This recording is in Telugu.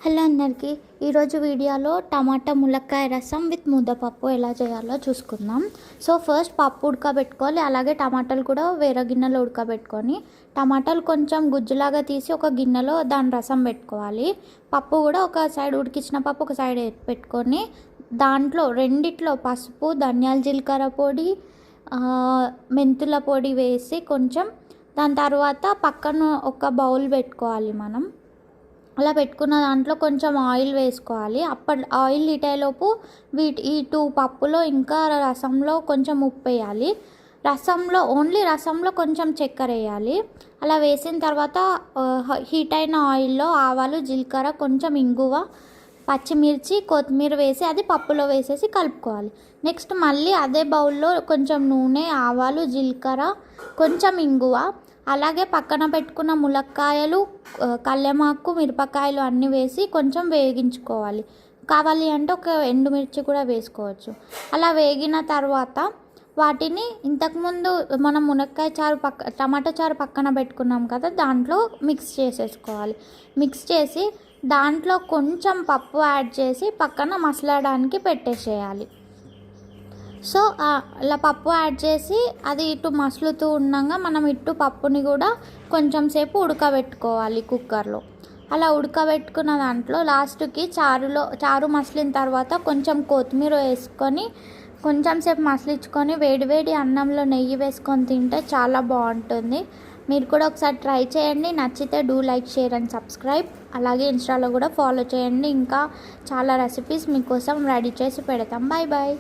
హలో అందరికీ ఈరోజు వీడియోలో టమాటా ములక్కాయ రసం విత్ ముద్దపప్పు ఎలా చేయాలో చూసుకుందాం. సో ఫస్ట్ పప్పు ఉడకబెట్టుకోవాలి. అలాగే టమాటాలు కూడా వేరే గిన్నెలో ఉడకబెట్టుకొని టమాటాలు కొంచెం గుజ్జులాగా తీసి ఒక గిన్నెలో దాని రసం పెట్టుకోవాలి. పప్పు కూడా ఒక సైడ్ ఉడికించిన పప్పు ఒక సైడ్ పెట్టుకొని దాంట్లో రెండిట్లో పసుపు, ధనియాల జీలకర్ర పొడి, మెంతుల పొడి వేసి కొంచెం దాని తర్వాత పక్కన ఒక బౌల్ పెట్టుకోవాలి. మనం అలా పెట్టుకున్న దాంట్లో కొంచెం ఆయిల్ వేసుకోవాలి. ఆయిల్ హీట్ అయ్యేలోపు ఈ 2 పప్పులో ఇంకా రసంలో కొంచెం ఉప్పు వేయాలి. ఓన్లీ రసంలో కొంచెం చక్కెర వేయాలి. అలా వేసిన తర్వాత హీట్ అయిన ఆయిల్లో ఆవాలు, జీలకర్ర, కొంచెం ఇంగువ, పచ్చిమిర్చి, కొత్తిమీర వేసి అది పప్పులో వేసేసి కలుపుకోవాలి. నెక్స్ట్ మళ్ళీ అదే బౌల్లో కొంచెం నూనె, ఆవాలు, జీలకర్ర, కొంచెం ఇంగువ, అలాగే పక్కన పెట్టుకున్న ములక్కాయలు, కల్లెమాకు, మిరపకాయలు అన్నీ వేసి కొంచెం వేగించుకోవాలి. కావాలి అంటే ఒక ఎండుమిర్చి కూడా వేసుకోవచ్చు. అలా వేగిన తర్వాత వాటిని ఇంతకుముందు మనం మునక్కాయ చారు టమాటా చారు పక్కన పెట్టుకున్నాం కదా, దాంట్లో మిక్స్ చేసేసుకోవాలి. మిక్స్ చేసి దాంట్లో కొంచెం పప్పు యాడ్ చేసి పక్కన మసలడానికి పెట్టేసేయాలి. సో అలా పప్పు యాడ్ చేసి అది ఇటు మసులుతూ ఉండగా మనం ఇటు పప్పుని కూడా కొంచెం సేపు ఉడకబెట్టుకోవాలి కుక్కర్లో. అలా ఉడకబెట్టుకున్న దాంట్లో లాస్ట్కి చారు మసిలిన తర్వాత కొంచెం కొత్తిమీర వేసుకొని కొంచెం సేపు మసిలించుకొని వేడివేడి అన్నంలో నెయ్యి వేసుకొని తింటే చాలా బాగుంటుంది. మీరు కూడా ఒకసారి ట్రై చేయండి. నచ్చితే లైక్, షేర్ అండ్ సబ్స్క్రైబ్. అలాగే ఇన్స్టాలో కూడా ఫాలో చేయండి. ఇంకా చాలా రెసిపీస్ మీకోసం రెడీ చేసి పెడతాం. Bye bye.